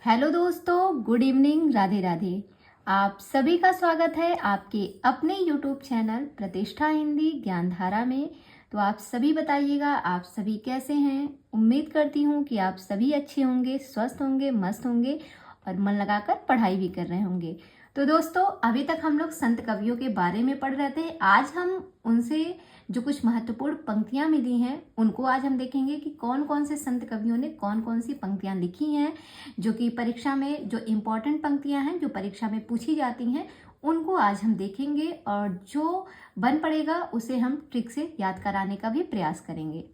Hello दोस्तों, good evening, Radhe Radhe. आप सभी का स्वागत है आपके अपने यूट्यूब चैनल प्रतिष्ठा हिंदी ज्ञानधारा में। तो आप सभी बताइएगा, आप सभी कैसे हैं। उम्मीद करती हूँ कि आप सभी अच्छे होंगे, स्वस्थ होंगे, मस्त होंगे और मन लगाकर पढ़ाई भी कर रहे होंगे। तो दोस्तों, अभी तक हम लोग संत कवियों के बारे में पढ़ रहे थे। आज हम उनसे जो कुछ महत्वपूर्ण पंक्तियां मिली हैं उनको आज हम देखेंगे कि कौन कौन से संत कवियों ने कौन कौन सी पंक्तियां लिखी हैं, जो कि परीक्षा में जो इम्पोर्टेंट पंक्तियां हैं, जो परीक्षा में पूछी जाती हैं, उनको आज हम देखेंगे और जो बन पड़ेगा उसे हम ट्रिक से याद कराने का भी प्रयास करेंगे।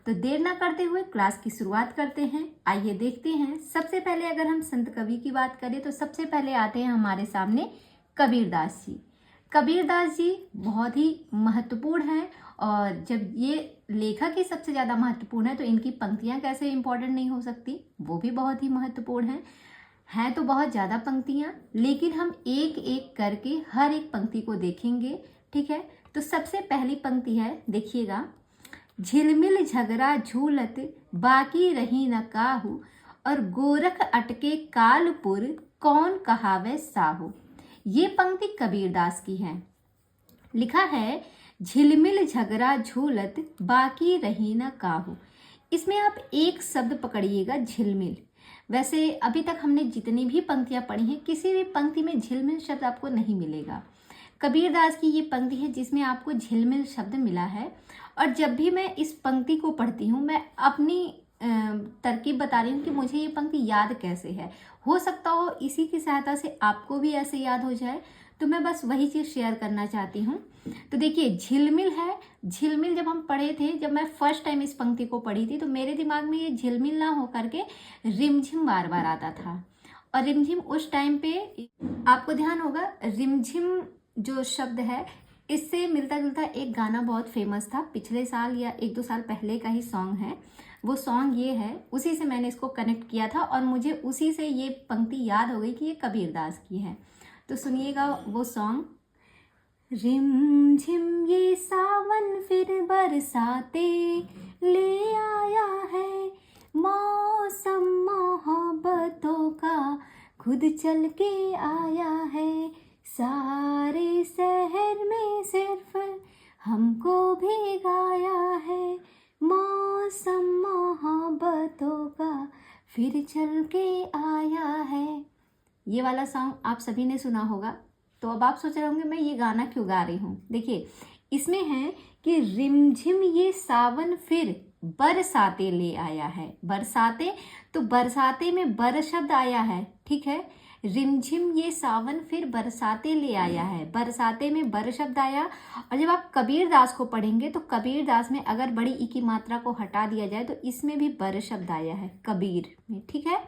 तो देर ना करते हुए क्लास की शुरुआत करते हैं। आइए देखते हैं। सबसे पहले अगर हम संत कवि की बात करें तो सबसे पहले आते हैं हमारे सामने कबीरदास जी। कबीरदास जी बहुत ही महत्वपूर्ण हैं और जब ये लेखक ही सबसे ज़्यादा महत्वपूर्ण है तो इनकी पंक्तियां कैसे इंपॉर्टेंट नहीं हो सकती, वो भी बहुत ही महत्वपूर्ण हैं तो बहुत ज़्यादा पंक्तियां, लेकिन हम एक एक करके हर एक पंक्ति को देखेंगे। ठीक है, तो सबसे पहली पंक्ति है, देखिएगा। झिलमिल झगड़ा झूलत बाकी रही न काहू, और गोरख अटके कालपुर कौन कहावे साहू। ये पंक्ति कबीरदास की है। लिखा है झिलमिल झगड़ा झूलत बाकी रही न काहू। इसमें आप एक शब्द पकड़िएगा, झिलमिल। वैसे अभी तक हमने जितनी भी पंक्तियां पढ़ी हैं, किसी भी पंक्ति में झिलमिल शब्द आपको नहीं मिलेगा। कबीरदास की ये पंक्ति है जिसमें आपको झिलमिल शब्द मिला है। और जब भी मैं इस पंक्ति को पढ़ती हूँ, मैं अपनी तरकीब बता रही हूँ कि मुझे ये पंक्ति याद कैसे है। हो सकता हो इसी की सहायता से आपको भी ऐसे याद हो जाए, तो मैं बस वही चीज़ शेयर करना चाहती हूँ। तो देखिए, झिलमिल है। झिलमिल जब हम पढ़े थे, जब मैं फर्स्ट टाइम इस पंक्ति को पढ़ी थी, तो मेरे दिमाग में ये झिलमिल ना हो करके रिमझिम बार बार आता था। और रिमझिम उस टाइम पे आपको ध्यान होगा, रिमझिम जो शब्द है इससे मिलता जुलता एक गाना बहुत फेमस था, पिछले साल या एक दो साल पहले का ही सॉन्ग है। वो सॉन्ग ये है, उसी से मैंने इसको कनेक्ट किया था और मुझे उसी से ये पंक्ति याद हो गई कि ये कबीरदास की है। तो सुनिएगा वो सॉन्ग। रिम झिम ये सावन फिर बरसाते ले आया है, मौसम मोहब्बतों का खुद चल के आया है, सारे शहर में सिर्फ हमको भिगाया है, मौसम मोहब्बतों का फिर चल के आया है। ये वाला सॉन्ग आप सभी ने सुना होगा। तो अब आप सोच रहे होंगे मैं ये गाना क्यों गा रही हूँ। देखिए, इसमें है कि रिमझिम ये सावन फिर बरसाते ले आया है। बरसाते, तो बरसाते में बर शब्द आया है। ठीक है, रिमझिम ये सावन फिर बरसाते ले आया है, बरसाते में बर शब्द आया। और जब आप कबीरदास को पढ़ेंगे तो कबीरदास में अगर बड़ी ई की मात्रा को हटा दिया जाए तो इसमें भी बर शब्द आया है कबीर में। ठीक है,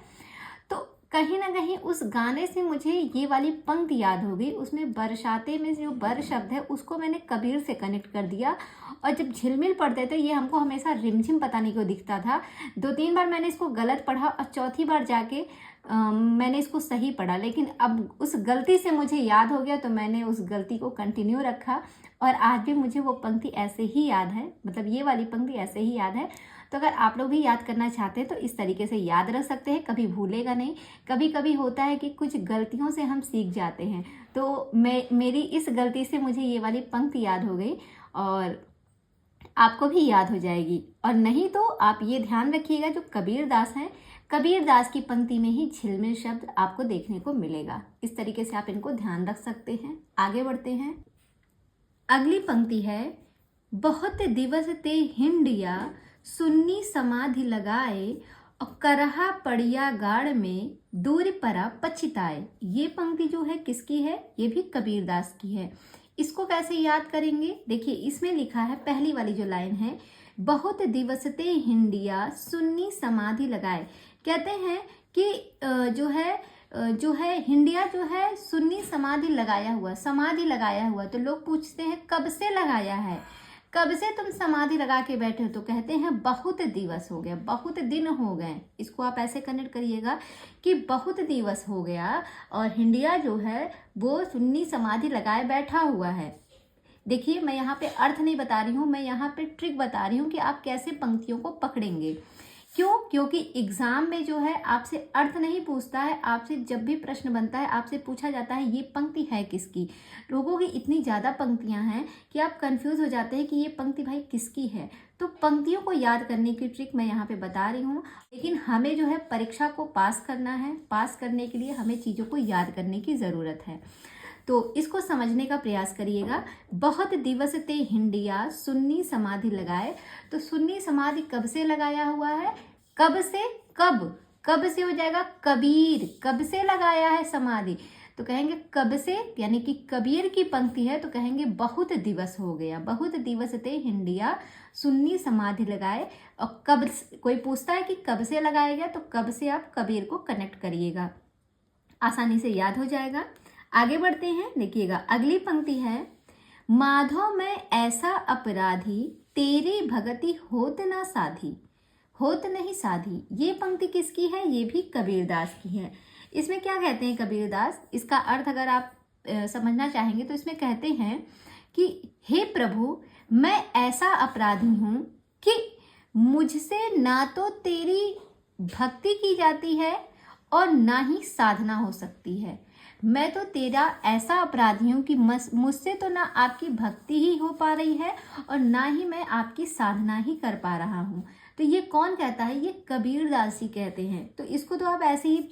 तो कहीं ना कहीं उस गाने से मुझे ये वाली पंक्ति याद हो गई। उसमें बरसाते में जो बर शब्द है उसको मैंने कबीर से कनेक्ट कर दिया। और जब झिलमिल पढ़ते थे ये हमको हमेशा रिमझिम पता नहीं क्यों दिखता था। दो तीन बार मैंने इसको गलत पढ़ा और चौथी बार जाके मैंने इसको सही पढ़ा, लेकिन अब उस गलती से मुझे याद हो गया तो मैंने उस गलती को कंटिन्यू रखा और आज भी मुझे वो पंक्ति ऐसे ही याद है, मतलब ये वाली पंक्ति ऐसे ही याद है। तो अगर आप लोग भी याद करना चाहते हैं तो इस तरीके से याद रख सकते हैं, कभी भूलेगा नहीं। कभी कभी होता है कि कुछ गलतियों से हम सीख जाते हैं, तो मेरी इस गलती से मुझे ये वाली पंक्ति याद हो गई और आपको भी याद हो जाएगी। और नहीं तो आप ये ध्यान रखिएगा, जो कबीरदास हैं, कबीरदास की पंक्ति में ही झिलमिल शब्द आपको देखने को मिलेगा। इस तरीके से आप इनको ध्यान रख सकते हैं। आगे बढ़ते हैं। अगली पंक्ति है, बहुत दिवस ते हिंडिया सुन्नी समाधि लगाए, और करहा पड़िया गाड़ में दूर परा पछिताए। ये पंक्ति जो है किसकी है, ये भी कबीरदास की है। इसको कैसे याद करेंगे, देखिए इसमें लिखा है, पहली वाली जो लाइन है, बहुत दिवसते हिंडिया सुन्नी समाधि लगाए। कहते हैं कि जो है हिंडिया जो है सुन्नी समाधि लगाया हुआ, समाधि लगाया हुआ। तो लोग पूछते हैं कब से लगाया है, कब से तुम समाधि लगा के बैठे हो, तो कहते हैं बहुत दिवस हो गया, बहुत दिन हो गए। इसको आप ऐसे कनेक्ट करिएगा कि बहुत दिवस हो गया और हिंडिया जो है वो सुन्नी समाधि लगाए बैठा हुआ है। देखिए, मैं यहाँ पे अर्थ नहीं बता रही हूँ, मैं यहाँ पे ट्रिक बता रही हूँ कि आप कैसे पंक्तियों को पकड़ेंगे। क्यों? क्योंकि एग्जाम में जो है आपसे अर्थ नहीं पूछता है, आपसे जब भी प्रश्न बनता है आपसे पूछा जाता है ये पंक्ति है किसकी। लोगों की इतनी ज़्यादा पंक्तियां हैं कि आप कंफ्यूज हो जाते हैं कि ये पंक्ति भाई किसकी है। तो पंक्तियों को याद करने की ट्रिक मैं यहाँ पे बता रही हूँ, लेकिन हमें जो है परीक्षा को पास करना है। पास करने के लिए हमें चीज़ों को याद करने की ज़रूरत है, तो इसको समझने का प्रयास करिएगा। बहुत दिवस ते हिंडिया सुन्नी समाधि लगाए, तो सुन्नी समाधि कब से लगाया हुआ है? कब से? कब से हो जाएगा कबीर। कब से लगाया है समाधि? तो कहेंगे कब से, यानी कि कबीर की पंक्ति है, तो कहेंगे बहुत दिवस हो गया। बहुत दिवस ते हिंडिया सुन्नी समाधि लगाए। और कब, कोई पूछता है कि कब से लगाया गया, तो कब से आप कबीर को कनेक्ट करिएगा, आसानी से याद हो जाएगा। आगे बढ़ते हैं, देखिएगा अगली पंक्ति है, माधव मैं ऐसा अपराधी तेरी भगति होत ना साधी। होत नहीं साधी, ये पंक्ति किसकी है? ये भी कबीरदास की है। इसमें क्या कहते हैं कबीरदास? इसका अर्थ अगर आप समझना चाहेंगे तो इसमें कहते हैं कि हे प्रभु, मैं ऐसा अपराधी हूँ कि मुझसे ना तो तेरी भक्ति की जाती है और ना ही साधना हो सकती है। मैं तो तेरा ऐसा अपराधी हूँ कि मुझसे तो ना आपकी भक्ति ही हो पा रही है और ना ही मैं आपकी साधना ही कर पा रहा हूँ। तो ये कौन कहता है? ये कबीरदास जी कहते हैं। तो इसको तो आप ऐसे ही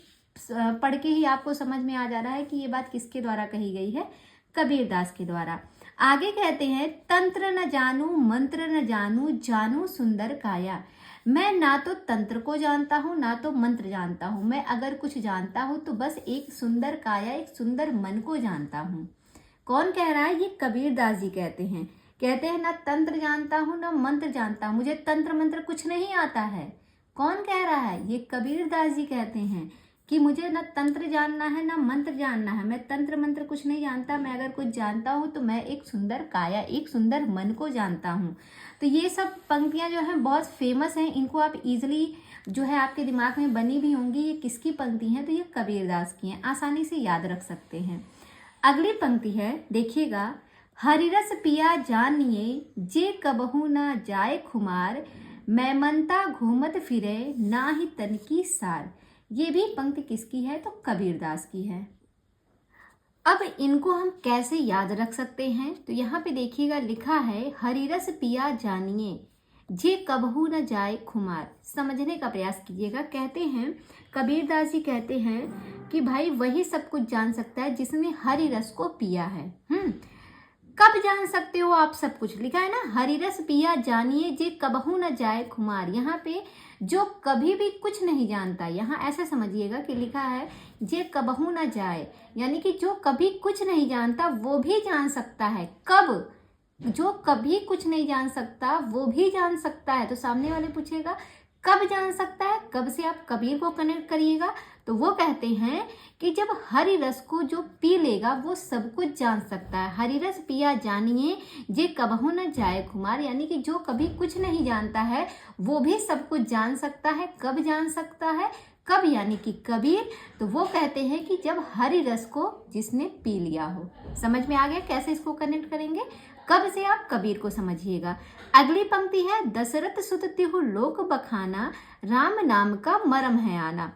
पढ़ के ही आपको समझ में आ जा रहा है कि ये बात किसके द्वारा कही गई है? कबीरदास के द्वारा। आगे कहते हैं, तंत्र न जानू मंत्र न जानू, जानू सुंदर काया। मैं ना तो तंत्र को जानता हूँ ना तो मंत्र जानता हूँ, मैं अगर कुछ जानता हूँ तो बस एक सुंदर काया, एक सुंदर मन को जानता हूँ। कौन कह रहा है? ये कबीरदास जी कहते हैं। कहते हैं ना तंत्र जानता हूँ ना मंत्र जानता हूँ, मुझे तंत्र मंत्र कुछ नहीं आता है। कौन कह रहा है? ये कबीरदास जी कहते हैं कि मुझे ना तंत्र जानना है ना मंत्र जानना है, मैं तंत्र मंत्र कुछ नहीं जानता, मैं अगर कुछ जानता हूँ तो मैं एक सुंदर काया, एक सुंदर मन को जानता हूँ। तो ये सब पंक्तियाँ जो हैं बहुत फेमस हैं, इनको आप इजीली जो है आपके दिमाग में बनी भी होंगी ये किसकी पंक्ति हैं, तो ये कबीरदास की हैं, आसानी से याद रख सकते हैं। अगली पंक्ति है, देखिएगा, हरिरस पिया जानिए जे कबहू ना जाए खुमार, मैं मनता घूमत फिरे ना ही तन की सार। ये भी पंक्ति किसकी है? तो कबीरदास की है। अब इनको हम कैसे याद रख सकते हैं? तो यहाँ पे देखिएगा लिखा है, हरिरस पिया जानिए जे कबहू न जाए खुमार। समझने का प्रयास कीजिएगा। कहते हैं कबीरदास जी कहते हैं कि भाई वही सब कुछ जान सकता है जिसने हरि रस को पिया है। कब जान सकते हो आप सब कुछ? लिखा है ना, हरि रस पिया जानिए जे कबहू न जाए खुमार। यहाँ पे जो कभी भी कुछ नहीं जानता, यहाँ ऐसा समझिएगा कि लिखा है जे कबहू न जाए, यानी कि जो कभी कुछ नहीं जानता वो भी जान सकता है। कब? जो कभी कुछ नहीं जान सकता वो भी जान सकता है। तो सामने वाले पूछेगा कब जान सकता है? कब से आप कबीर को कनेक्ट करिएगा, तो वो कहते हैं कि जब हरि रस को जो पी लेगा वो सब कुछ जान सकता है। हरि रस पिया जानिए जे कबहू न जाए खुमार, यानी कि जो कभी कुछ नहीं जानता है वो भी सब कुछ जान सकता है। कब जान सकता है? कब, यानी कि कबीर। तो वो कहते हैं कि जब हरि रस को जिसने पी लिया हो। समझ में आ गया कैसे इसको कनेक्ट करेंगे? कब से आप कबीर को समझिएगा। अगली पंक्ति है, दशरथ सुत तिहु लोक बखाना, राम नाम का मरम है आना।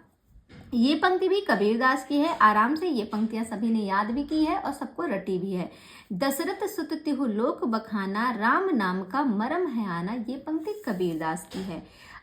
ये पंक्ति भी कबीरदास की है। आराम से ये पंक्तियां सभी ने याद भी की है और सबको रटी भी है। दशरथ सुत तिहु लोक बखाना, राम नाम का मरम है आना, ये पंक्ति कबीरदास की है।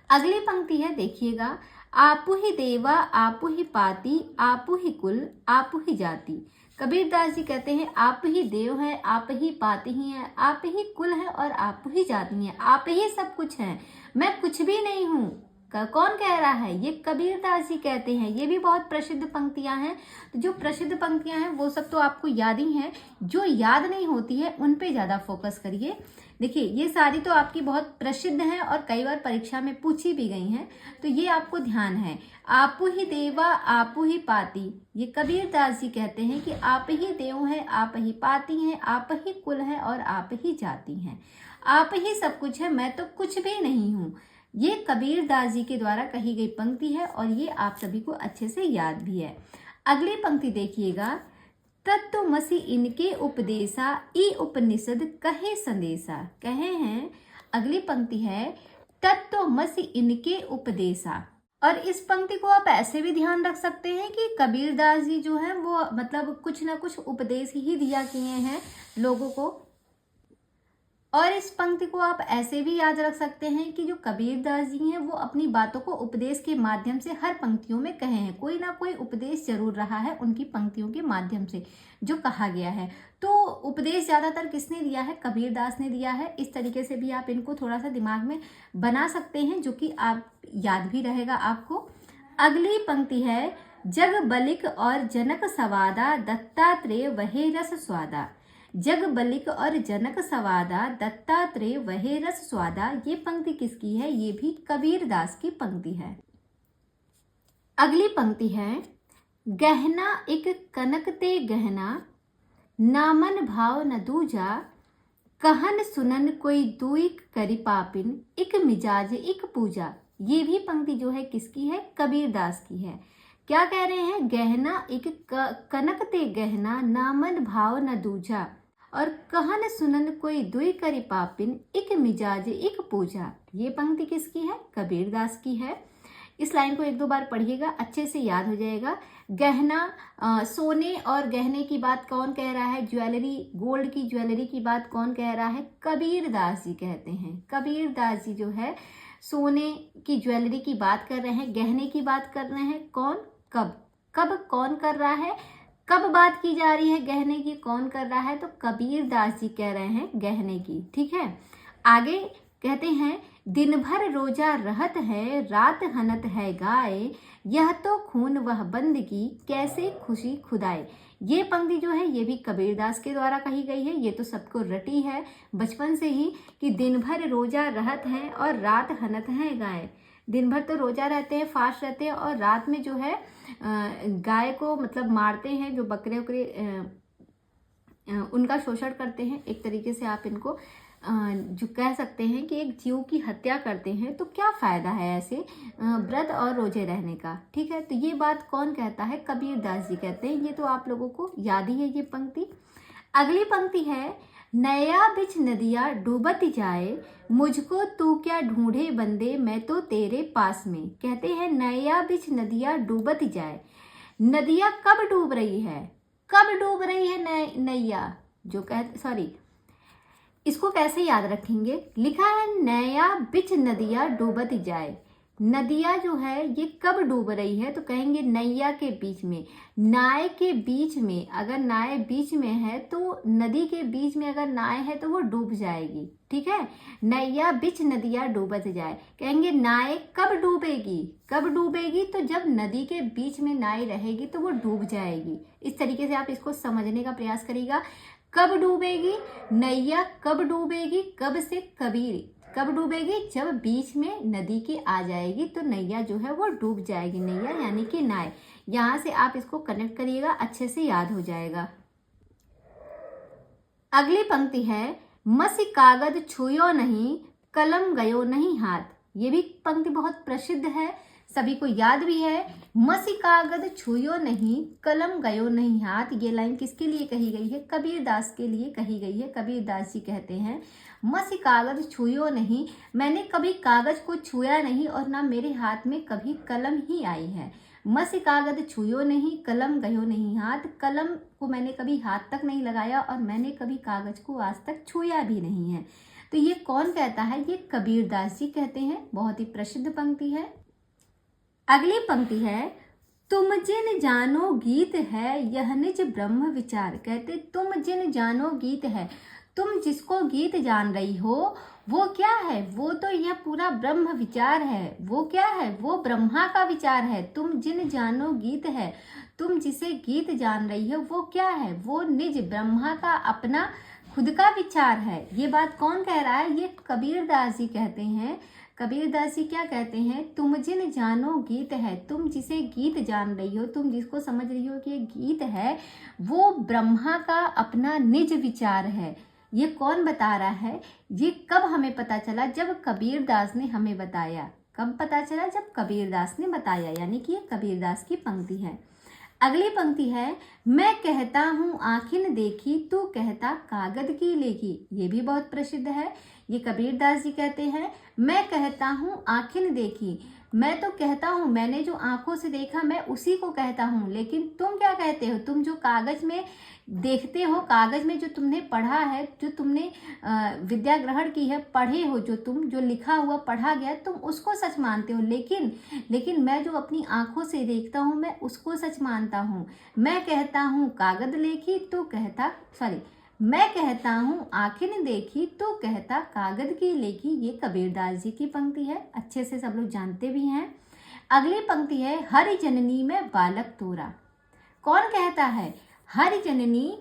अगली पंक्ति है, देखिएगा, आपु ही देवा आपु ही पाती, आपु ही कुल आपु ही जाति। कबीरदास जी कहते हैं आप ही देव हैं, आप ही पाती ही हैं, आप ही कुल है और आप ही जाती हैं, आप ही सब कुछ हैं, मैं कुछ भी नहीं हूँ। कौन कह रहा है? ये कबीरदास जी कहते हैं। ये भी बहुत प्रसिद्ध पंक्तियां हैं। तो जो प्रसिद्ध पंक्तियां हैं वो सब तो आपको याद ही हैं, जो याद नहीं होती है उन पे ज़्यादा फोकस करिए। देखिए ये सारी तो आपकी बहुत प्रसिद्ध हैं और कई बार परीक्षा में पूछी भी गई हैं, तो ये आपको ध्यान है। आपु ही देवा आपु ही पाती, ये कबीरदास जी कहते हैं कि आप ही देव हैं, आप ही पाती हैं, आप ही कुल है और आप ही जाती हैं, आप ही सब कुछ है, मैं तो कुछ भी नहीं हूँ। ये कबीरदास जी के द्वारा कही गई पंक्ति है और ये आप सभी को अच्छे से याद भी है। अगली पंक्ति देखिएगा, तत्वमसि इनके उपदेशा ई उपनिषद कहे संदेशा। कहे हैं, अगली पंक्ति है, तत्त्वमसि इनके उपदेशा। और इस पंक्ति को आप ऐसे भी ध्यान रख सकते हैं कि कबीरदास जी जो है वो मतलब कुछ ना कुछ उपदेश ही दिया किए हैं लोगों को। और इस पंक्ति को आप ऐसे भी याद रख सकते हैं कि जो कबीरदास जी हैं वो अपनी बातों को उपदेश के माध्यम से हर पंक्तियों में कहे हैं। कोई ना कोई उपदेश जरूर रहा है उनकी पंक्तियों के माध्यम से जो कहा गया है। तो उपदेश ज्यादातर किसने दिया है? कबीरदास ने दिया है। इस तरीके से भी आप इनको थोड़ा सा दिमाग में बना सकते हैं, जो कि आप याद भी रहेगा आपको। अगली पंक्ति है, जग बलिक और जनक सवादा दत्तात्रेय वहे रस स्वादा। जग बलिक और जनक सवादा दत्तात्रेय वहे रस स्वादा। ये पंक्ति किसकी है? ये भी कबीरदास की पंक्ति है। अगली पंक्ति है, गहना एक कनक ते गहना, नामन भाव न दूजा, कहन सुनन कोई दुई करि पापिन, एक मिजाज एक पूजा। ये भी पंक्ति जो है किसकी है? कबीरदास की है। क्या कह रहे हैं? गहना एक कनक ते गहना, नामन भाव न दूजा, और कहन सुनन कोई दुई करि पापिन, एक मिजाज एक पूजा। ये पंक्ति किसकी है? कबीरदास की है। इस लाइन को एक दो बार पढ़िएगा, अच्छे से याद हो जाएगा। गहना, सोने और गहने की बात कौन कह रहा है? ज्वेलरी, गोल्ड की ज्वेलरी की बात कौन कह रहा है? कबीरदास जी कहते हैं। कबीरदास जी जो है सोने की ज्वेलरी की बात कर रहे हैं, गहने की बात कर रहे हैं। कौन? कब कौन कर रहा है? कब बात की जा रही है गहने की? कौन कर रहा है? तो कबीरदास जी कह रहे हैं गहने की। ठीक है, आगे कहते हैं, दिन भर रोजा रहत है, रात हनत है गाय, यह तो खून वह बंदगी, कैसे खुशी खुदाए। ये पंक्ति जो है ये भी कबीरदास के द्वारा कही गई है। ये तो सबको रटी है बचपन से ही कि दिन भर रोजा रहत है और रात हनत है गाय। दिन भर तो रोजा रहते हैं, फास्ट रहते हैं, और रात में जो है गाय को मतलब मारते हैं, जो बकरे उकरे उनका शोषण करते हैं। एक तरीके से आप इनको जो कह सकते हैं कि एक जीव की हत्या करते हैं। तो क्या फायदा है ऐसे व्रत और रोजे रहने का? ठीक है, तो ये बात कौन कहता है? कबीरदास जी कहते हैं। ये तो आप लोगों को याद ही है ये पंक्ति। अगली पंक्ति है, नया बिच नदिया डूबत जाए, मुझको तू क्या ढूंढे बंदे, मैं तो तेरे पास में। कहते हैं नया बिच नदिया डूबत जाए। नदिया कब डूब रही है? कब डूब रही है नैया? जो सॉरी, इसको कैसे याद रखेंगे? लिखा है नया बिच नदिया डूबत जाए। नदिया जो है ये कब डूब रही है? तो कहेंगे नैया के बीच में, नाय के बीच में। अगर नाय बीच में है तो नदी के बीच में अगर नाय है तो वो डूब जाएगी। ठीक है, नैया बिच नदिया डूबत जाए। कहेंगे नाय कब डूबेगी? कब डूबेगी? तो जब नदी के बीच में नाय रहेगी तो वो डूब जाएगी। इस तरीके से आप इसको समझने का प्रयास करिएगा। कब डूबेगी? नैया कब डूबेगी? कब से कबीर। कब डूबेगी? जब बीच में नदी के आ जाएगी तो नैया जो है वो डूब जाएगी। नैया यानी कि नाय। यहां से आप इसको कनेक्ट करिएगा, अच्छे से याद हो जाएगा। अगली पंक्ति है, मसी कागज छुयो नहीं, कलम गयो नहीं हाथ। ये भी पंक्ति बहुत प्रसिद्ध है, सभी को याद भी है। मसी कागज छुयो नहीं, कलम गयो नहीं हाथ। ये लाइन किसके लिए कही गई है? कबीरदास के लिए कही गई है। कबीरदास जी कहते हैं मसी कागज छुयो नहीं, मैंने कभी कागज को छुआ नहीं और ना मेरे हाथ में कभी कलम ही आई है। मसी कागज छुयो नहीं, कलम गयो नहीं हाथ। कलम को मैंने कभी हाथ तक नहीं लगाया और मैंने कभी कागज को आज तक छुआ भी नहीं है। तो ये कौन कहता है? ये कबीरदास जी कहते हैं। बहुत ही प्रसिद्ध पंक्ति है। अगली पंक्ति है, तुम जिन जानो गीत है, यह निज ब्रह्म विचार। कहते तुम जिन जानो गीत है, तुम जिसको गीत जान रही हो वो क्या है? वो तो यह पूरा ब्रह्म विचार है। वो क्या है? वो ब्रह्मा का विचार है। तुम जिन जानो गीत है, तुम जिसे गीत जान रही हो वो क्या है? वो निज ब्रह्मा का अपना खुद का विचार है। ये बात कौन कह रहा है? ये कबीरदास जी कहते हैं। कबीरदास जी क्या कहते हैं? तुम जिन जानो गीत है, तुम जिसे गीत जान रही हो, तुम जिसको समझ रही हो कि ये गीत है, वो ब्रह्मा का अपना निज विचार है। ये कौन बता रहा है? ये कब हमें पता चला? जब कबीरदास ने हमें बताया। कब पता चला? जब कबीरदास ने बताया, यानी कि ये कबीरदास की पंक्ति है। अगली पंक्ति है, मैं कहता हूँ आँखिन देखी, तू कहता कागद की लेखी। ये भी बहुत प्रसिद्ध है। ये कबीरदास जी कहते हैं, मैं कहता हूँ आँखिन देखी, मैं तो कहता हूँ, मैंने जो आंखों से देखा मैं उसी को कहता हूँ, लेकिन तुम क्या कहते हो? तुम जो कागज में देखते हो, कागज में जो तुमने पढ़ा है, जो तुमने विद्या ग्रहण की है, पढ़े हो, जो लिखा हुआ पढ़ा गया, तुम उसको सच मानते हो, लेकिन मैं जो अपनी आंखों से देखता हूँ मैं उसको सच मानता हूँ। मैं कहता हूँ कागज लेखी, तो कहता मैं कहता हूँ आँखें देखी, तो कहता कागज की लेखी। ये कबीरदास जी की पंक्ति है, अच्छे से सब लोग जानते भी हैं। अगली पंक्ति है, हरि जननी में बालक तोरा। कौन कहता है? हरि जननी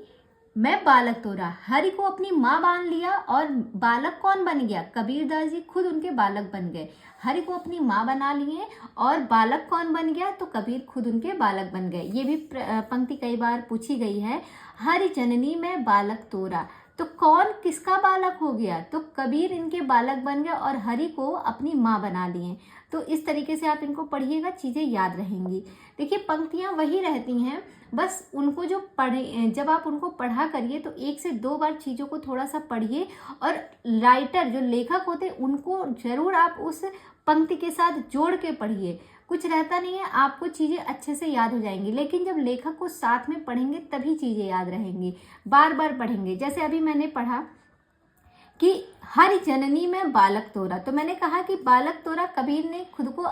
में बालक तोरा। हरि को अपनी माँ मान लिया और बालक कौन बन गया? कबीरदास जी खुद उनके बालक बन गए। हरि को अपनी माँ बना लिए और बालक कौन बन गया? तो कबीर खुद उनके बालक बन गए। ये भी पंक्ति कई बार पूछी गई है। हरि जननी में बालक तोरा, तो कौन किसका बालक हो गया? तो कबीर इनके बालक बन गए और हरि को अपनी माँ बना लिए। तो इस तरीके से आप इनको पढ़िएगा, चीज़ें याद रहेंगी। देखिए पंक्तियाँ वही रहती हैं, बस उनको जब आप उनको पढ़ा करिए तो 1 से 2 बार चीज़ों को थोड़ा सा पढ़िए, और राइटर जो लेखक होते उनको ज़रूर आप उस पंक्ति के साथ जोड़ के पढ़िए। कुछ रहता नहीं है, आपको चीज़ें अच्छे से याद हो जाएंगी, लेकिन जब लेखक को साथ में पढ़ेंगे तभी चीज़ें याद रहेंगी। बार बार पढ़ेंगे। जैसे अभी मैंने पढ़ा कि हरि जननी में बालक तोरा, तो मैंने कहा कि बालक तोरा, कबीर ने खुद को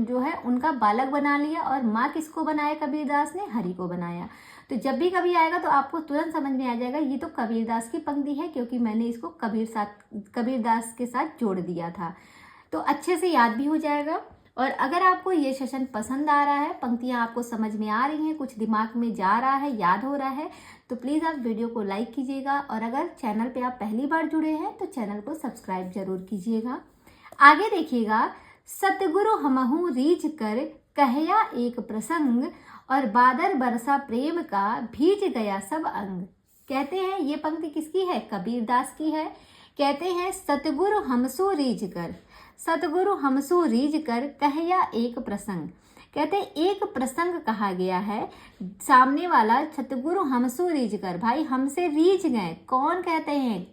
जो है उनका बालक बना लिया, और माँ किसको बनाया? कबीरदास ने हरि को बनाया। तो जब भी कभी आएगा तो आपको तुरंत समझ में आ जाएगा ये तो कबीरदास की पंक्ति है, क्योंकि मैंने इसको कबीरदास के साथ जोड़ दिया था। तो अच्छे से याद भी हो जाएगा। और अगर आपको ये सेशन पसंद आ रहा है, पंक्तियाँ आपको समझ में आ रही हैं, कुछ दिमाग में जा रहा है, याद हो रहा है, तो प्लीज़ आप वीडियो को लाइक कीजिएगा, और अगर चैनल पे आप पहली बार जुड़े हैं तो चैनल को सब्सक्राइब जरूर कीजिएगा। आगे देखिएगा, सतगुरु हमहु रीझ कर कहया एक प्रसंग, और बादल बरसा प्रेम का भीज गया सब अंग। कहते हैं ये पंक्ति किसकी है? कबीरदास की है। कहते हैं सतगुरु हमसो रीझ कर, सतगुरु हमसो रीझ कर कहया एक प्रसंग। कहते एक प्रसंग कहा गया है, सामने वाला सतगुरु हमसो रीझ कर, भाई हमसे रीझ गए। कौन कहते हैं?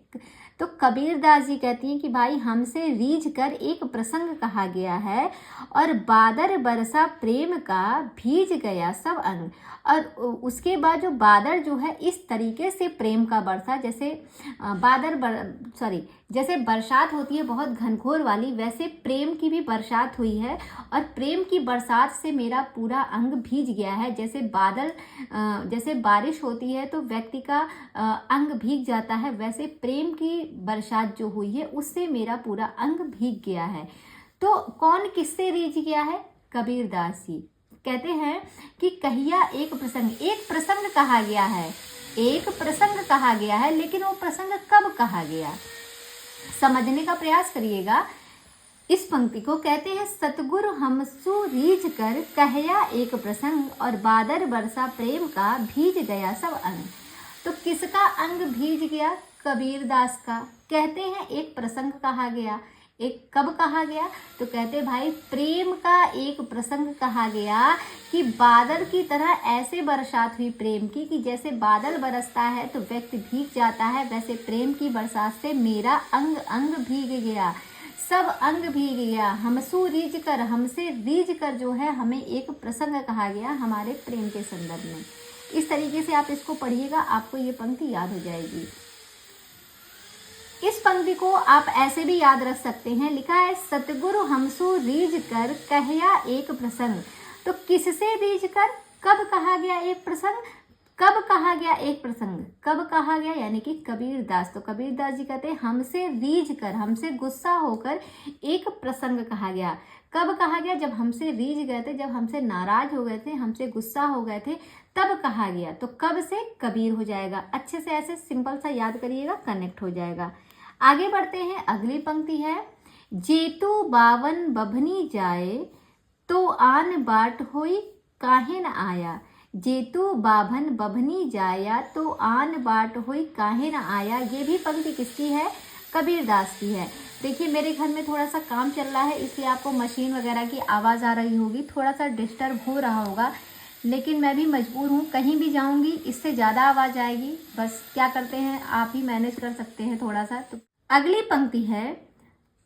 तो कबीरदास जी कहती हैं कि भाई हमसे रीझ कर एक प्रसंग कहा गया है, और बादल बरसा प्रेम का भीज गया सब अंग। और उसके बाद जो बादल जो है इस तरीके से प्रेम का बरसा, जैसे बरसात होती है बहुत घनघोर वाली, वैसे प्रेम की भी बरसात हुई है, और प्रेम की बरसात से मेरा पूरा अंग भीज गया है। जैसे बारिश होती है तो व्यक्ति का अंग भीग जाता है, वैसे प्रेम की बरसात जो हुई है उससे मेरा पूरा अंग भीग गया है। तो कौन किससे रीझ गया है? कबीरदास जी। कहते हैं कि कहिया एक प्रसंग कहा गया है, एक प्रसंग कहा गया है, लेकिन वो प्रसंग कब कहा गया, समझने का प्रयास करिएगा इस पंक्ति को। कहते हैं सतगुरु हमसु रीझ कर कहया एक प्रसंग, और बादल बरसा प्रेम का भीज गया सब अंग। तो किसका अंग भीज गया? कबीरदास का। कहते हैं एक प्रसंग कहा गया, एक कब कहा गया? तो कहते भाई प्रेम का एक प्रसंग कहा गया कि बादल की तरह ऐसे बरसात हुई प्रेम की, कि जैसे बादल बरसता है तो व्यक्ति भीग जाता है, वैसे प्रेम की बरसात से मेरा अंग अंग भीग गया, सब अंग भीग गया। हमसू रीझ कर, हमसे रीझ कर जो है हमें एक प्रसंग कहा गया हमारे प्रेम के संदर्भ में। इस तरीके से आप इसको पढ़िएगा, आपको ये पंक्ति याद हो जाएगी। इस पंक्ति को आप ऐसे भी याद रख सकते हैं, लिखा है सतगुरु हमसो रीझ कर कहया एक प्रसंग। तो किससे रीझ कर, कब कहा गया एक प्रसंग, कब कहा गया एक प्रसंग, कब कहा गया? यानी कि कबीरदास। तो कबीरदास जी कहते हैं हमसे रीझ कर, हमसे गुस्सा होकर एक प्रसंग कहा गया। कब कहा गया? जब हमसे रीझ गए थे, जब हमसे नाराज हो गए थे, हमसे गुस्सा हो गए थे, तब कहा गया। तो कब से कबीर हो जाएगा। अच्छे से ऐसे सिंपल सा याद करिएगा, कनेक्ट हो जाएगा। आगे बढ़ते हैं, अगली पंक्ति है, जेतु बावन बभनी जाए, तो आन बाट होई काहे न आया। जेतु बाभन बभनी जाया, तो आन बाट होई काहे न आया। ये भी पंक्ति किसकी है? कबीरदास की है। देखिए मेरे घर में थोड़ा सा काम चल रहा है, इसलिए आपको मशीन वगैरह की आवाज़ आ रही होगी, थोड़ा सा डिस्टर्ब हो रहा होगा, लेकिन मैं भी मजबूर हूँ, कहीं भी जाऊँगी इससे ज़्यादा आवाज़ आएगी, बस क्या करते हैं, आप ही मैनेज कर सकते हैं थोड़ा सा। तो अगली पंक्ति है,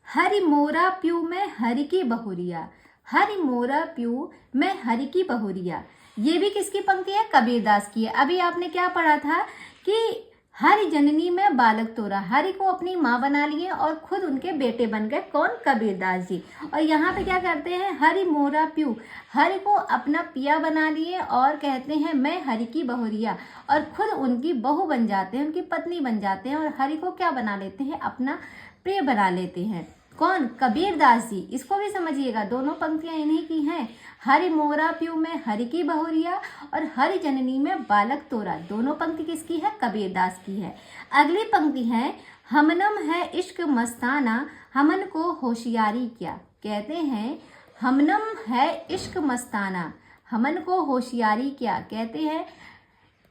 हरि मोरा प्यू मैं हरि की बहुरिया, हरि मोरा प्यू मैं हरि की बहुरिया। ये भी किसकी पंक्ति है? कबीरदास की है। अभी आपने क्या पढ़ा था कि हरि जननी में बालक तोरा, हरि को अपनी माँ बना लिए और खुद उनके बेटे बन गए, कौन? कबीरदास जी। और यहाँ पे क्या करते हैं? हरि मोरा प्यू, हरि को अपना पिया बना लिए और कहते हैं मैं हरि की बहुरिया, और खुद उनकी बहू बन जाते हैं, उनकी पत्नी बन जाते हैं, और हरि को क्या बना लेते हैं? अपना प्रिय बना लेते हैं, कौन? कबीरदास जी। इसको भी समझिएगा, दोनों पंक्तियां इन्हीं की हैं। हरि मोरा प्यू में हरि की बहुरिया और हरि जननी में बालक तोरा, दोनों पंक्ति किसकी है? कबीरदास की है। अगली पंक्ति है, हमनम है इश्क मस्ताना, हमन को होशियारी क्या। कहते हैं हमनम है इश्क मस्ताना, हमन को होशियारी क्या। कहते हैं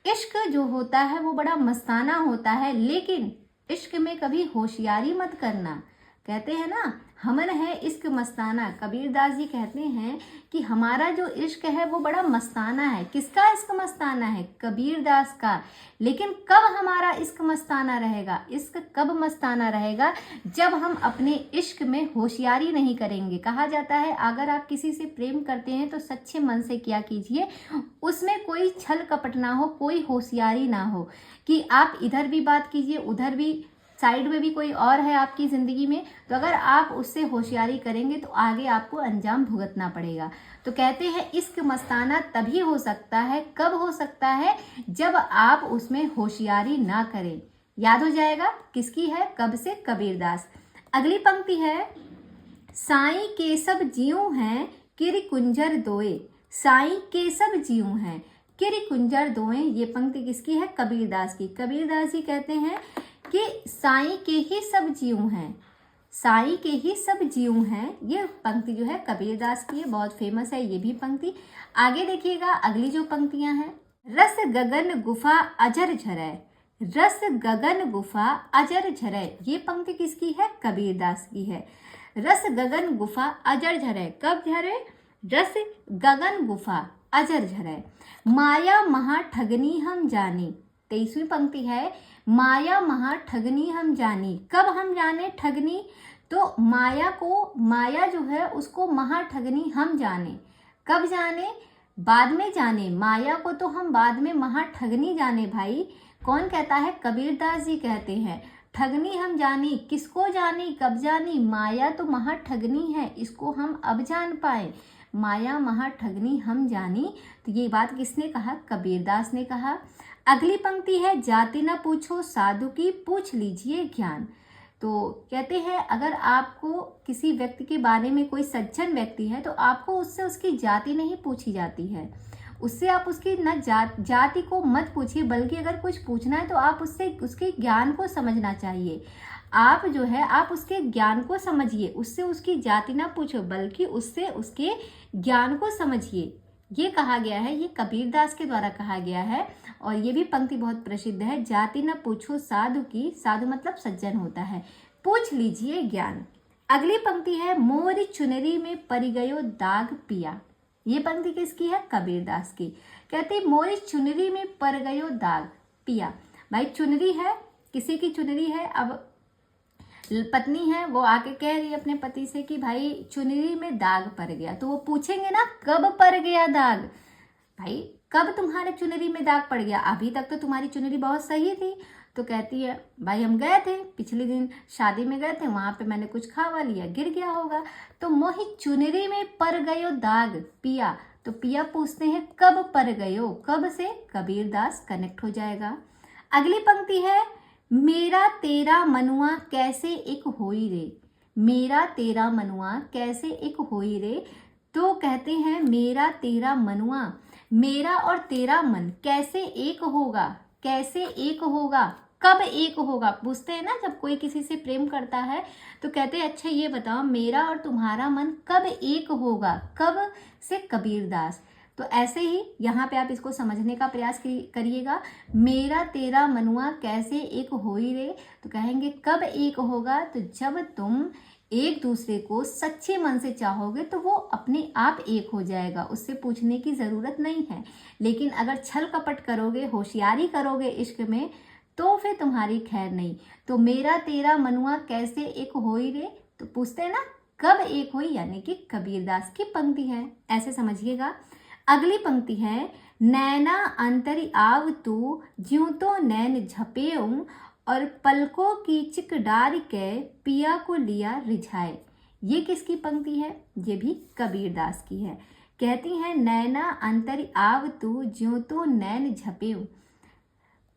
इश्क जो होता है वो बड़ा मस्ताना होता है, लेकिन इश्क में कभी होशियारी मत करना। कहते हैं ना, हमन है इश्क मस्ताना। कबीरदास जी कहते हैं कि हमारा जो इश्क है वो बड़ा मस्ताना है। किसका इश्क मस्ताना है? कबीरदास का। लेकिन कब हमारा इश्क मस्ताना रहेगा? इश्क कब मस्ताना रहेगा? जब हम अपने इश्क में होशियारी नहीं करेंगे। कहा जाता है अगर आप किसी से प्रेम करते हैं तो सच्चे मन से किया कीजिए, उसमें कोई छल कपट ना हो, कोई होशियारी ना हो कि आप इधर भी बात कीजिए, उधर भी, साइड में भी कोई और है आपकी ज़िंदगी में, तो अगर आप उससे होशियारी करेंगे तो आगे आपको अंजाम भुगतना पड़ेगा। तो कहते हैं इश्क मस्ताना तभी हो सकता है, कब हो सकता है? जब आप उसमें होशियारी ना करें। याद हो जाएगा किसकी है? कब से? कबीरदास। अगली पंक्ति है, साईं के सब जीव हैं किरि कुंजर दोए, साईं के सब जीव हैं किरि कुंजर दोए। ये पंक्ति किसकी है? कबीरदास की। कबीरदास जी कहते हैं कि साईं के ही सब जीव हैं, साईं के ही सब जीव हैं। ये पंक्ति जो है कबीरदास की है, बहुत फेमस है ये भी पंक्ति। आगे देखिएगा अगली जो पंक्तियां हैं, रस गगन गुफा अजर झरै, रस गगन गुफा अजर झरै। ये पंक्ति किसकी है? कबीरदास की है। रस गगन गुफा अजर झरै, कब झरे? रस गगन गुफा अजर झरै। माया महा ठगनी हम जानी, 23वीं पंक्ति है, माया महा ठगनी हम जानी। कब हम जाने ठगनी? तो माया को, माया जो है उसको महा ठगनी हम जाने। कब जाने? बाद में जाने। माया को तो हम बाद में महा ठगनी जाने भाई। कौन कहता है? कबीरदास जी कहते हैं ठगनी हम जानी। किसको जानी? कब जानी? माया तो महा ठगनी है, इसको हम अब जान पाए। माया महा ठगनी हम जानी। तो ये बात किसने कहा? कबीरदास ने कहा। अगली पंक्ति है, जाति न पूछो साधु की पूछ लीजिए ज्ञान। तो कहते हैं अगर आपको किसी व्यक्ति के बारे में, कोई सज्जन व्यक्ति है, तो आपको उससे उसकी जाति नहीं पूछी जाती है, उससे आप उसकी न जाति को मत पूछिए, बल्कि अगर कुछ पूछना है तो आप उससे उसके ज्ञान को समझना चाहिए। आप जो है आप उसके ज्ञान को समझिए, उससे उसकी जाति ना पूछो, बल्कि उससे उसके ज्ञान को समझिए। ये कहा गया है, ये कबीरदास के द्वारा कहा गया है। और ये भी पंक्ति बहुत प्रसिद्ध है, जाति न पूछो साधु की, साधु मतलब सज्जन होता है, पूछ लीजिए ज्ञान। अगली पंक्ति है, मोरी चुनरी में पड़ गयो दाग पिया। ये पंक्ति किसकी है? कबीरदास की। कहते मोरी चुनरी में पड़ गयो दाग पिया। भाई चुनरी है, किसी की चुनरी है, अब पत्नी है, वो आके कह रही है अपने पति से कि भाई चुनरी में दाग पड़ गया। तो वो पूछेंगे ना कब पड़ गया दाग, भाई कब तुम्हारे चुनरी में दाग पड़ गया? अभी तक तो तुम्हारी चुनरी बहुत सही थी। तो कहती है भाई हम गए थे, पिछले दिन शादी में गए थे, वहां पे मैंने कुछ खावा लिया, गिर गया होगा। तो मोहि चुनरी में पड़ गयो दाग पिया। तो पिया पूछते हैं कब पड़ गयो, कब से? कबीरदास कनेक्ट हो जाएगा। अगली पंक्ति है, मेरा तेरा मनुआ कैसे एक होई रे, मेरा तेरा मनुआ कैसे एक होई रे। तो कहते हैं मेरा तेरा मनुआ, मेरा और तेरा मन कैसे एक होगा, कैसे एक होगा, कब एक होगा? पूछते हैं ना जब कोई किसी से प्रेम करता है तो कहते हैं अच्छा ये बताओ मेरा और तुम्हारा मन कब एक होगा, कब से? कबीरदास। तो ऐसे ही यहाँ पे आप इसको समझने का प्रयास करिएगा, मेरा तेरा मनुआ कैसे एक होई रे। तो कहेंगे कब एक होगा? तो जब तुम एक दूसरे को सच्चे मन से चाहोगे तो वो अपने आप एक हो जाएगा, उससे पूछने की ज़रूरत नहीं है। लेकिन अगर छल कपट करोगे, होशियारी करोगे इश्क में, तो फिर तुम्हारी खैर नहीं। तो मेरा तेरा मनुआ कैसे एक होई रे, तो पूछते हैं ना कब एक हुई, यानी कि कबीरदास की पंक्ति है, ऐसे समझिएगा। अगली पंक्ति है, नैना अंतरि आव तू ज्यों तो नैन झपेऊं और पलकों की चिक डार के पिया को लिया रिझाए। ये किसकी पंक्ति है? ये भी कबीरदास की है। कहती हैं, नैना अंतरि आव तू ज्यों तो नैन झपेऊं,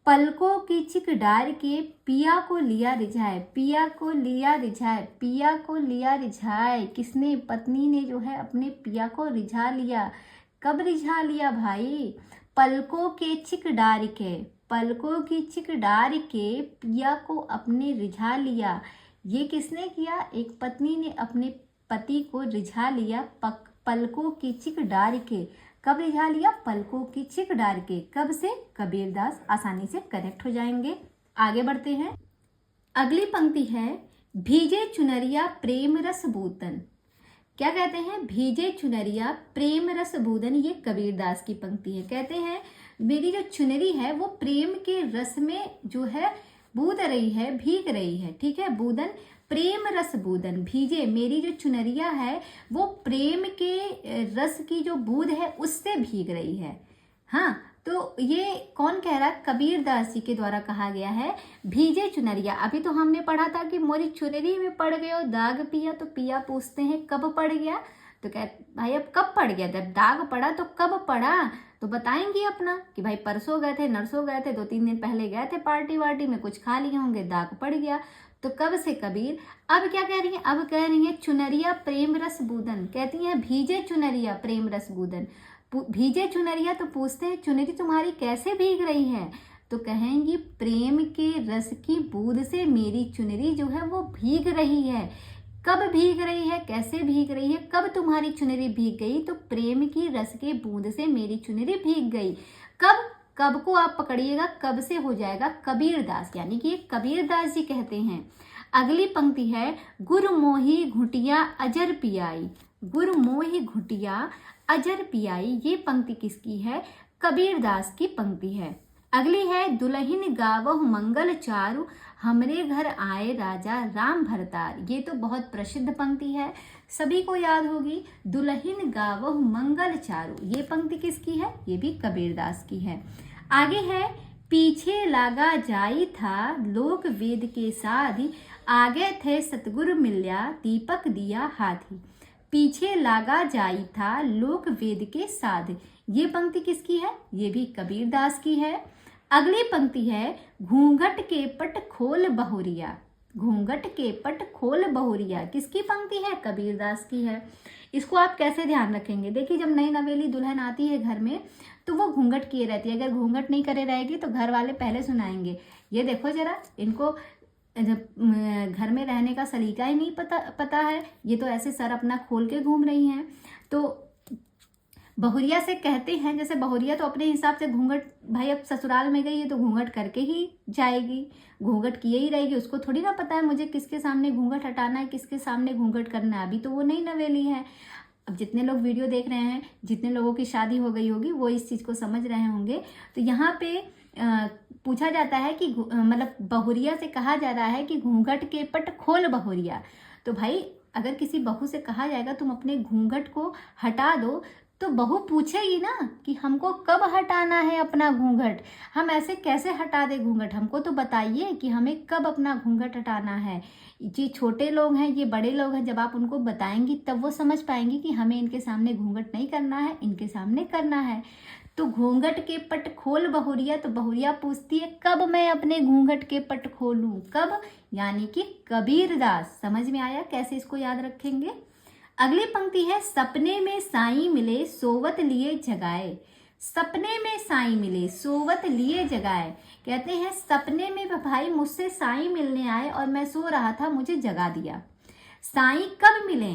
पलकों की चिक डार के पिया को लिया रिझाए। पिया को लिया रिझाए, पिया को लिया रिझाए, किसने? पत्नी ने जो है अपने पिया को रिझा लिया। कब रिझा लिया भाई? पलकों के चिक डार के, पलकों की चिक डार के पिया को अपने रिझा लिया। ये किसने किया? एक पत्नी ने अपने पति को रिझा लिया पलकों की चिक डार के। कब रिझा लिया? पलकों की चिक डार के। कब से? कबीरदास आसानी से कनेक्ट हो जाएंगे। आगे बढ़ते हैं। अगली पंक्ति है, भीजे चुनरिया प्रेम रस बूतन। क्या कहते हैं? भीजे चुनरिया प्रेम रस बूदन, ये कबीरदास की पंक्ति है। कहते हैं मेरी जो चुनरी है वो प्रेम के रस में जो है बूद रही है, भीग रही है। ठीक है, बूदन प्रेम रस बूदन, भीजे, मेरी जो चुनरिया है वो प्रेम के रस की जो बूंद है उससे भीग रही है। हाँ, तो ये कौन कह रहा है? कबीरदास जी के द्वारा कहा गया है, भीजे चुनरिया। अभी तो हमने पढ़ा था कि मोरी चुनरी में पड़ गया दाग पिया, तो पिया पूछते हैं कब पड़ गया? तो कह भाई अब कब पड़ गया? जब दाग पड़ा तो कब पड़ा? तो बताएंगे अपना कि भाई परसों गए थे, नरसों गए थे, 2-3 दिन पहले गए थे पार्टी वार्टी में, कुछ खा लिए होंगे, दाग पड़ गया। तो कब से कबीर? अब क्या कह रही है? अब कह रही है चुनरिया प्रेम रस बूदन। कहती है भीजे चुनरिया प्रेम रस बूदन। भीजे चुनरिया, तो पूछते हैं चुनरी तुम्हारी कैसे भीग रही है? तो कहेंगी प्रेम के रस की बूंद से मेरी चुनरी जो है वो भीग रही है। कब भीग रही है? कैसे भीग रही है? कब तुम्हारी चुनरी भीग गई? तो प्रेम की रस के बूंद से मेरी चुनरी भीग गई। कब? कब को आप पकड़िएगा, कब से हो जाएगा कबीरदास, यानी कि कबीरदास जी कहते हैं। अगली पंक्ति है, गुर मोही घुटिया अजर पियाई। गुर मोही घुटिया अजर पियाई, ये पंक्ति किसकी है? कबीरदास की पंक्ति है। अगली है, दुल्हन गावहु मंगल चारु हमरे घर आए राजा राम भरतार। ये तो बहुत प्रसिद्ध पंक्ति है, सभी को याद होगी। दुल्हन गावहु मंगल चारु, ये पंक्ति किसकी है? ये भी कबीरदास की है। आगे है, पीछे लागा जाई था लोक वेद के साधि, आगे थे सतगुरु मिल्या दीपक दिया हाथी। पीछे लागा जाई था लोक वेद के साधि, ये पंक्ति किसकी है? ये भी कबीरदास की है। अगली पंक्ति है, घूंघट के पट खोल बहुरिया। घूंघट के पट खोल बहुरिया, किसकी पंक्ति है? कबीरदास की है। इसको आप कैसे ध्यान रखेंगे? देखिए, जब नई नवेली दुल्हन आती है घर में तो वो घूंघट किए रहती है। अगर घूंघट नहीं करे रहेगी तो घर वाले पहले सुनाएंगे, ये देखो जरा, इनको घर में रहने का सलीका ही नहीं पता है, ये तो ऐसे सर अपना खोल के घूम रही हैं। तो बहुरिया से कहते हैं, जैसे बहुरिया तो अपने हिसाब से घूंघट, भाई अब ससुराल में गई है तो घूंघट करके ही जाएगी, घूंघट किए ही रहेगी, उसको थोड़ी ना पता है मुझे किसके सामने घूंघट हटाना है, किसके सामने घूंघट करना है। अभी तो वो नई नवेली है। अब जितने लोग वीडियो देख रहे हैं, जितने लोगों की शादी हो गई होगी, वो इस चीज़ को समझ रहे होंगे। तो यहाँ पे पूछा जाता है कि मतलब बहुरिया से कहा जा रहा है कि घूंघट के पट खोल बहुरिया। तो भाई अगर किसी बहू से कहा जाएगा तुम अपने घूंघट को हटा दो, तो बहू पूछेगी ना कि हमको कब हटाना है अपना घूंघट, हम ऐसे कैसे हटा दे घूंघट, हमको तो बताइए कि हमें कब अपना घूंघट हटाना है। ये छोटे लोग हैं, ये बड़े लोग हैं, जब आप उनको बताएंगी तब वो समझ पाएंगी कि हमें इनके सामने घूंघट नहीं करना है, इनके सामने करना है। तो घूंघट के पट खोल बहुरिया, तो बहुरिया पूछती है कब मैं अपने घूंघट के पट खोलूं? कब? यानी कि कबीरदास। समझ में आया कैसे इसको याद रखेंगे? अगली पंक्ति है, सपने में साईं मिले सोवत लिए जगाए। सपने में साईं मिले सोवत लिए जगाए। कहते हैं सपने में भाई मुझसे साईं मिलने आए और मैं सो रहा था, मुझे जगा दिया। साईं कब मिले?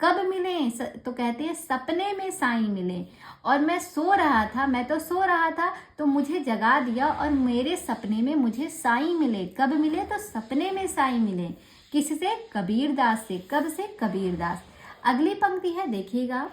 कब मिले? तो कहते हैं सपने में साईं मिले और मैं सो रहा था, मैं तो सो रहा था तो मुझे जगा दिया और मेरे सपने में मुझे साईं मिले। कब मिले? तो सपने में साईं मिले। किससे? कबीरदास से। कब से? कबीरदास। अगली पंक्ति है, देखिएगा,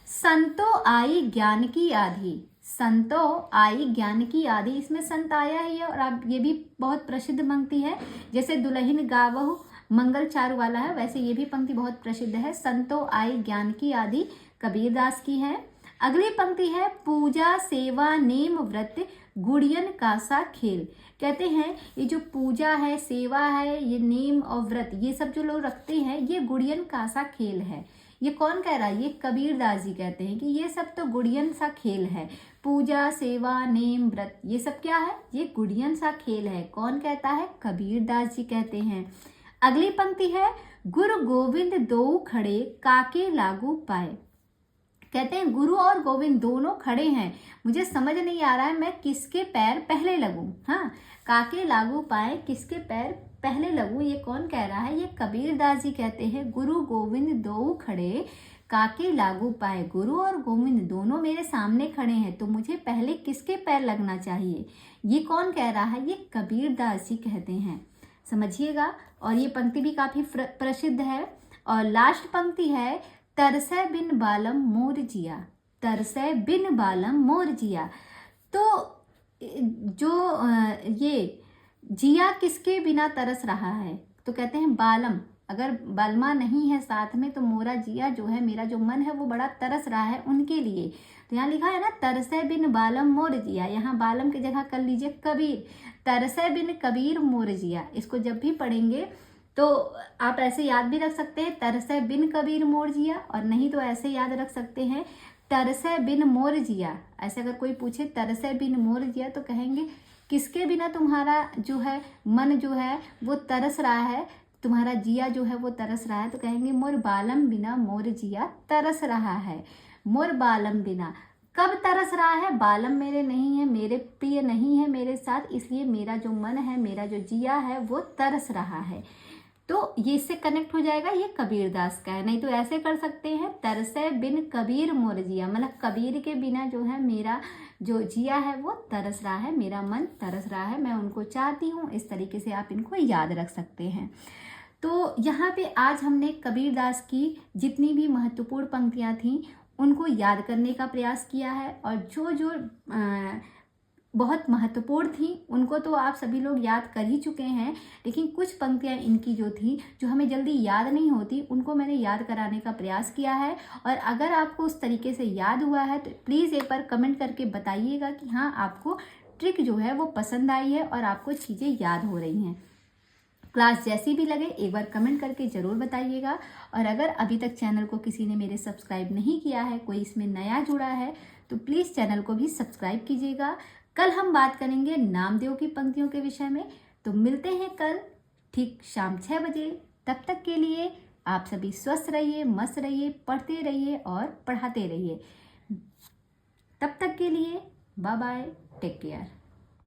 संतो आई ज्ञान की आधी। संतो आई ज्ञान की आधी, इसमें संत आया है और आप ये भी बहुत प्रसिद्ध पंक्ति है। जैसे दुल्हन गावहु मंगल चारु वाला है, वैसे ये भी पंक्ति बहुत प्रसिद्ध है। संतो आई ज्ञान की आधी कबीरदास की है। अगली पंक्ति है, पूजा सेवा नेम व्रत गुड़ियन का सा खेल। कहते हैं ये जो पूजा है, सेवा है, ये नेम और व्रत, ये सब जो लोग रखते हैं, ये गुड़ियन का सा खेल है। ये कौन कह रहा है? ये कबीरदास जी कहते हैं कि ये सब तो गुड़ियन सा खेल है। पूजा सेवा नेम व्रत ये सब क्या है? ये गुड़ियन सा खेल है। कौन कहता है? कबीरदास जी कहते हैं। अगली पंक्ति है, गुरु गोविंद दो खड़े काके लागू पाए। कहते हैं गुरु और गोविंद दोनों खड़े हैं, मुझे समझ नहीं आ रहा है मैं किसके पैर पहले लगूं। हाँ, काके लागू पाए, किसके पैर पहले लगूं, ये कौन कह रहा है? ये कबीरदास जी कहते हैं, गुरु गोविंद दो खड़े काके लागू पाए। गुरु और गोविंद दोनों मेरे सामने खड़े हैं, तो मुझे पहले किसके पैर लगना चाहिए? ये कौन कह रहा है? ये कबीरदास जी कहते हैं। समझिएगा। और ये पंक्ति भी काफी प्रसिद्ध है। और लास्ट पंक्ति है, तरसै बिन बालम मोर जिया। तरसै बिन बालम मोर जिया। तो जो ये जिया किसके बिना तरस रहा है? तो कहते हैं बालम, अगर बालमा नहीं है साथ में तो मोरा जिया जो है, मेरा जो मन है वो बड़ा तरस रहा है उनके लिए। तो यहाँ लिखा है ना, तरसै बिन बालम मोर जिया, यहाँ बालम की जगह कर लीजिए कबीर। तरसै बिन कबीर मोर जिया, इसको जब भी पढ़ेंगे तो आप ऐसे याद भी रख सकते हैं, तरसै बिन कबीर मोर जिया, और नहीं तो ऐसे याद रख सकते हैं, तरसै बिन मोर जिया। ऐसे अगर कोई पूछे तरसै बिन मोर जिया तो कहेंगे किसके बिना तुम्हारा जो है मन जो है वो तरस रहा है, तुम्हारा जिया जो है वो तरस रहा है, तो कहेंगे मोर बालम बिना मोर जिया तरस रहा है। मोर बालम बिना, कब तरस रहा है? बालम मेरे नहीं है, मेरे प्रिय नहीं है मेरे साथ, इसलिए मेरा जो मन है, मेरा जो जिया है वो तरस रहा है। तो ये इससे कनेक्ट हो जाएगा, ये कबीरदास का है। नहीं तो ऐसे कर सकते हैं, तरसै बिन कबीर मोर जिया, मतलब कबीर के बिना जो है मेरा जो जिया है वो तरस रहा है, मेरा मन तरस रहा है, मैं उनको चाहती हूँ। इस तरीके से आप इनको याद रख सकते हैं। तो यहाँ पे आज हमने कबीरदास की जितनी भी महत्वपूर्ण पंक्तियाँ थीं उनको याद करने का प्रयास किया है, और जो जो बहुत महत्वपूर्ण थी उनको तो आप सभी लोग याद कर ही चुके हैं, लेकिन कुछ पंक्तियाँ इनकी जो थी जो हमें जल्दी याद नहीं होती उनको मैंने याद कराने का प्रयास किया है। और अगर आपको उस तरीके से याद हुआ है तो प्लीज़ एक बार कमेंट करके बताइएगा कि हाँ आपको ट्रिक जो है वो पसंद आई है और आपको चीज़ें याद हो रही हैं। क्लास जैसी भी लगे एक बार कमेंट करके ज़रूर बताइएगा। और अगर अभी तक चैनल को किसी ने मेरे सब्सक्राइब नहीं किया है, कोई इसमें नया जुड़ा है, तो प्लीज़ चैनल को भी सब्सक्राइब कीजिएगा। कल हम बात करेंगे नामदेव की पंक्तियों के विषय में, तो मिलते हैं कल ठीक शाम 6 बजे। तब तक के लिए आप सभी स्वस्थ रहिए, मस्त रहिए, पढ़ते रहिए और पढ़ाते रहिए। तब तक के लिए बाय बाय, टेक केयर।